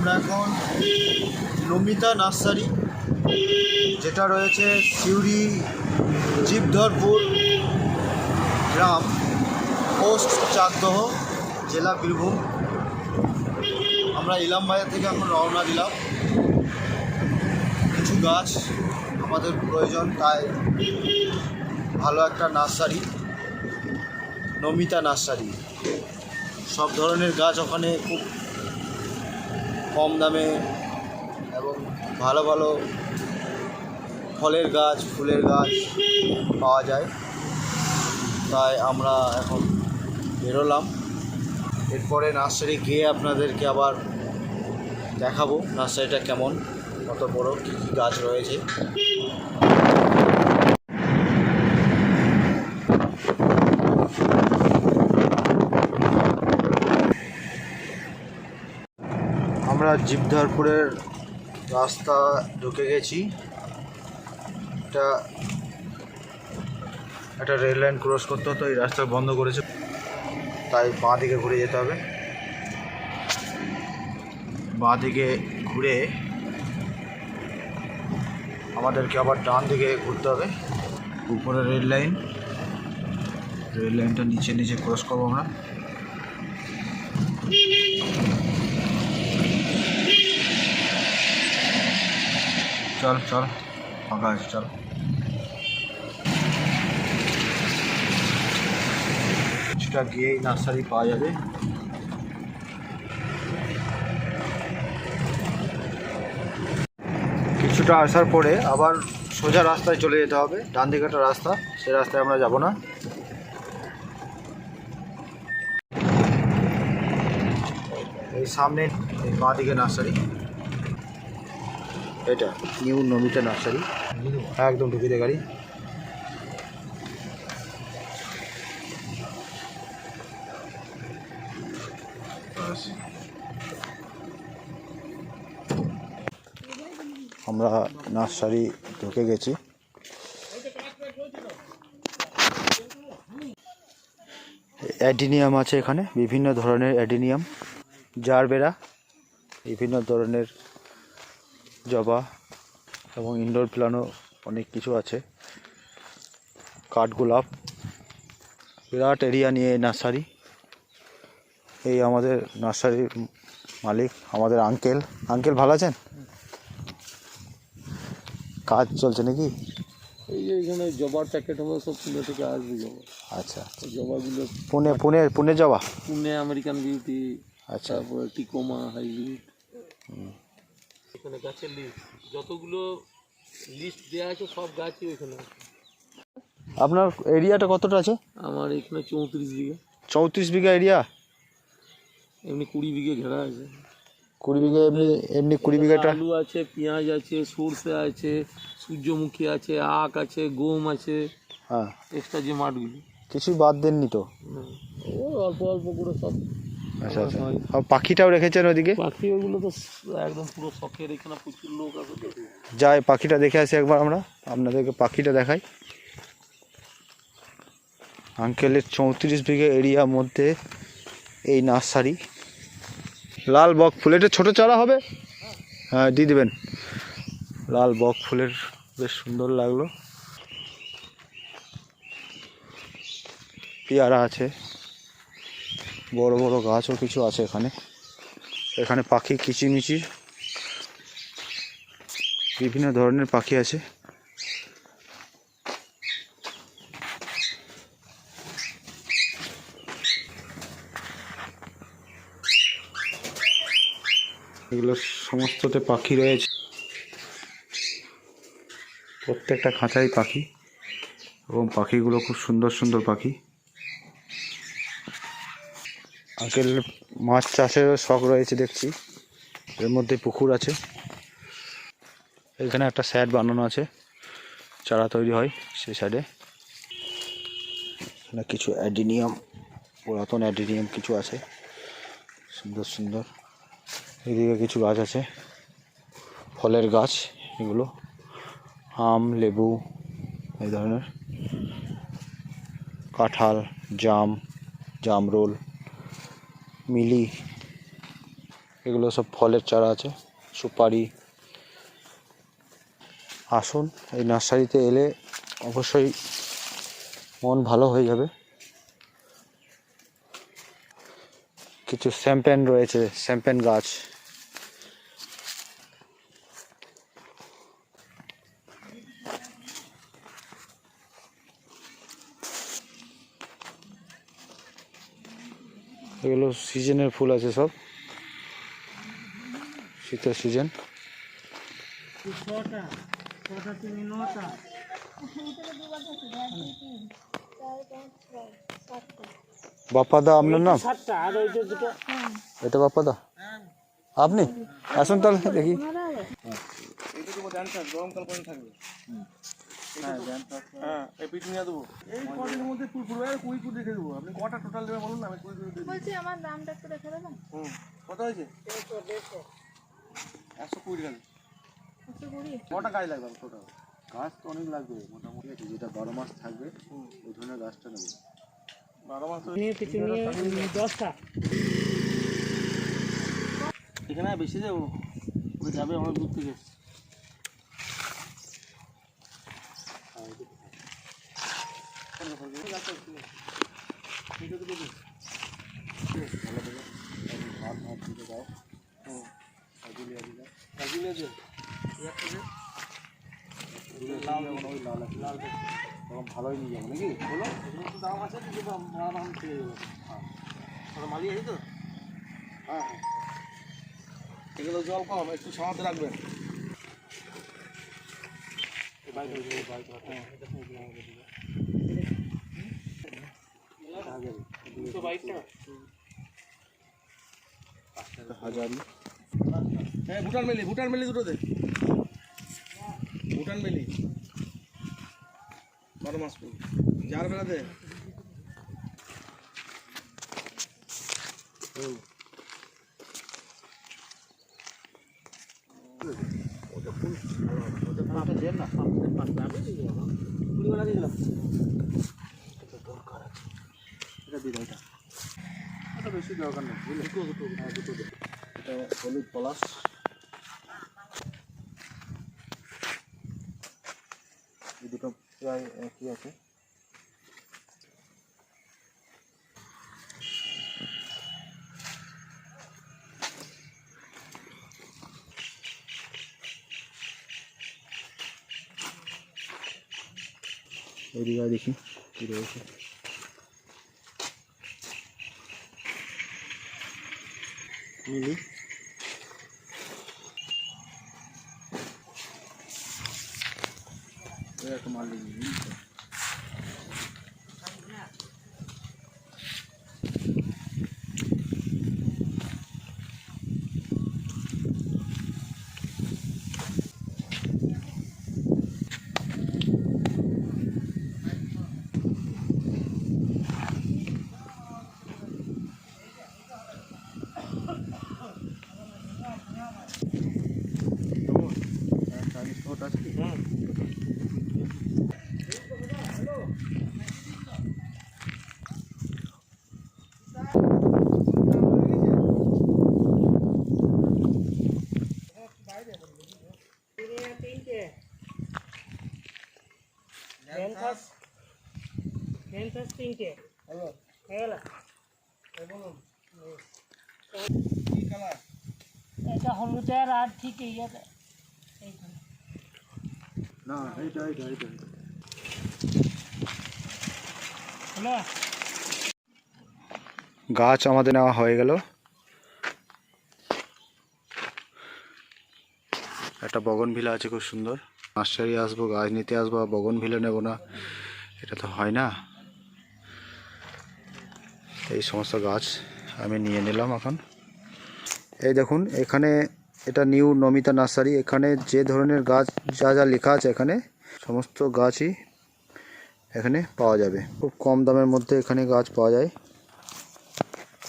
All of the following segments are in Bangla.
আমরা এখন নমিতা নার্সারি, যেটা রয়েছে সিউড়ি জীবধরপুর গ্রাম, পোস্ট চাকদহ, জেলা বীরভূম। আমরা ইলামবাজার থেকে এখন রওনা দিলাম। কিছু গাছ আমাদের প্রয়োজন, তাই ভালো একটা নার্সারি, নমিতা নার্সারি। সব ধরনের গাছ ওখানে খুব কম দামে এবং ভালো ভালো ফলের গাছ, ফুলের গাছ পাওয়া যায়। তাই আমরা এখন বেরোলাম। এরপরে নার্সারি গিয়ে আপনাদেরকে আবার দেখাবো নার্সারিটা কেমন, কত বড়, কী কী গাছ রয়েছে। আমরা জীবধরপুরের রাস্তা ঢুকে গেছি। একটা রেল লাইন ক্রস করতে হতো, এই রাস্তা বন্ধ করেছে, তাই বাঁ দিকে ঘুরে যেতে হবে। বাঁ দিকে ঘুরে আমাদেরকে আবার ডান দিকে ঘুরতে হবে। উপরে রেল লাইনটা নিচে নিচে ক্রস করবো আমরা। চল চল, ফাঁকা আছে, চল। কিছুটা গিয়েই নার্সারি পাওয়া যাবে। কিছুটা আসার পরে আবার সোজা রাস্তায় চলে যেতে হবে। ডান দিকে একটা রাস্তা, সেই রাস্তায় আমরা যাব না। এই সামনে বাঁ দিকে নার্সারি, এটা নিউ নমিতা নার্সারি। একদম ঢুকে দে গাড়ি। আমরা নার্সারি ঢুকে গেছি। অ্যাডিনিয়াম আছে এখানে, বিভিন্ন ধরনের অ্যাডিনিয়াম, জারবেরা, বিভিন্ন ধরনের জবা এবং ইনডোর প্ল্যান্টও অনেক কিছু আছে। কাঠগোলাপ, বিরাট এরিয়া নিয়ে নার্সারি। এই আমাদের নার্সারির মালিক, আমাদের আঙ্কেল। আঙ্কেল ভালো আছেন? কাজ চলছে নাকি? এই যে এখানে জবার প্যাকেট হবে, সব পুনে থেকে আসবে জবা। আচ্ছা, জবাগুলো পুনে জবা, পুনে আমেরিকান বিউটি, আচ্ছা, তারপরে টিকোমা হাইব্রিড। এখানে গাছের লিস্ট, যতগুলো লিস্ট দেওয়া আছে সব গাছই ওইখানে আছে। আপনার এরিয়াটা কতটা আছে? আমার এখানে 34 বিঘা। 34 বিঘা এরিয়া? এমনি 20 বিঘে ঘেরা আছে। 20 বিঘা এমনি 20 বিঘাটা আলু আছে, পেঁয়াজ আছে, সরষে আছে, সূর্যমুখী আছে, আখ আছে, গম আছে। হ্যাঁ, এক্সট্রা যে মাঠগুলো কিছুই বাদ দেননি তো? ও অল্প অল্প করে সব। আচ্ছা আচ্ছা, আর পাখিটাও রেখেছেন ওদিকে? পাখি ওগুলো তো একদম পুরো শখের, এখানে প্রচুর লোক আছে। যাই পাখিটা দেখে আসি একবার, আমরা আপনাদেরকে পাখিটা দেখাই। আঙ্কেলের 34 বিঘা এরিয়ার মধ্যে এই নার্সারি। লাল বক ফুল, এটা ছোটো চারা হবে? হ্যাঁ, দিয়ে দেবেন। লাল বক ফুলের বেশ সুন্দর লাগলো। পেয়ারা আছে, বড় বড় গাছও কিছু আছে এখানে। এখানে পাখি কিচিমিচি, বিভিন্ন ধরনের পাখি আছে। এগুলো সমস্ততে পাখি রয়েছে, প্রত্যেকটা খাঁচাই পাখি, এবং পাখিগুলো খুব সুন্দর সুন্দর পাখি। আঙ্কেল মাছ চাষেরও শখ রয়েছে দেখছি, এর মধ্যে পুকুর আছে। এখানে একটা স্যাড বানানো আছে, চারা তৈরি হয় সেই সাইডে। এখানে কিছু অ্যাডিনিয়াম, পুরাতন অ্যাডিনিয়াম কিছু আছে, সুন্দর সুন্দর। এদিকে কিছু গাছ আছে, ফলের গাছ এগুলো, আম, লেবু, এই ধরনের, কাঁঠাল, জামরুল, মিলি, এগুলো সব ফলের চারা আছে, সুপারি। আসুন, এই নার্সারিতে এলে অবশ্যই মন ভালো হয়ে যাবে। কিছু শ্যাম্পেন রয়েছে, শ্যাম্পেন গাছ। এগুলো সিজনের ফুল আছে সব, শীতের সিজন। বাপ্পাদা আপনার নাম? এটা বাপ্পাদা আপনি? আসুন তাহলে দেখি। আমার দামটা একটু দেখে দেবেন? কত হয়েছে? 120 টাকা। 120? কটা গাছ লাগবে টোটাল? গাছ তো অনেক লাগবে, মোটামুটি যেটা 12 মাস থাকবে ওই ধরনের গাছটা নেবে। 12 মাস কিছু নিয়ে 10টা এখানে বেশি যাবো, ওই যাবে আমার দূর থেকে। ভালোই নিয়ে যাবো নাকি বলো? দাম আছে কিন্তু আরাম পেয়ে যাবো। হ্যাঁ মালি আছে তো? হ্যাঁ হ্যাঁ, এগুলো জল কম, একটু সামাতে রাখবেন। হাজারি। হ্যাঁ ভুটান মেলি দুটো দে। ভুটান মেলি 12 মাস ফুল যার বেলা দে। এটা বেশি দরকার নেই, দুটো দে। এটা হলুদ পলাশ। এই দুটো প্রায় একই আছে। এদিকে দেখি কি রয়েছে। মিলি একটা মাল দিবি। এটা হলুদের আর ঠিক ইয়েতে না এইটা গাছ আমাদের নেওয়া হয়ে গেল। একটা বগনভিলা আছে খুব সুন্দর। নার্সারি আসবো, গাছ নিতে আসবো, বগনভিলা নেবো না, এটা তো হয় না। এই সমস্ত গাছ আমি নিয়ে নিলাম এখন। এই দেখুন এখানে, এটা নিউ নমিতা নার্সারি। এখানে যে ধরনের গাছ যা যা লেখা আছে এখানে সমস্ত গাছই এখানে পাওয়া যাবে। খুব কম দামের মধ্যে এখানে গাছ পাওয়া যায়।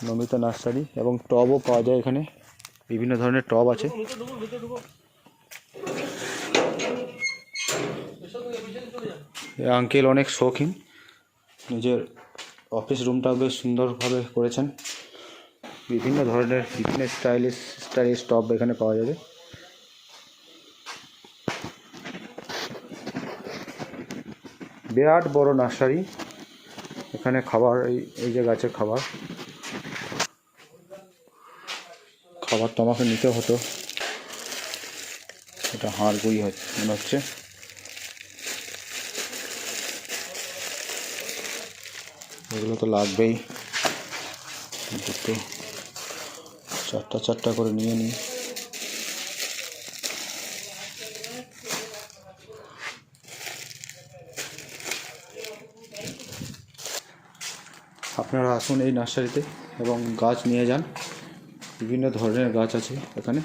নমিতা নার্সারি, এবং টবও পাওয়া যায় এখানে, বিভিন্ন ধরনের টব আছে। এই আঙ্কেল অনেক শৌখিন, নিজের অফিস রুমটা বেশ সুন্দরভাবে করেছেন। বিভিন্ন ধরনের বিভিন্ন স্টাইলিশ টব এখানে পাওয়া যাবে। বিরাট বড় নার্সারি। এখানে খাবার এই যে গাছের খাবার তো আমাকে নিতে হতো। এটা হাড়গুড়ি মনে হচ্ছে। এগুলো তো লাগবেই, দুটো চারটা করে নিয়ে নিই। আপনারা আসুন এই নার্সারিতে এবং গাছ নিয়ে যান। বিভিন্ন ধরনের গাছ আছে এখানে।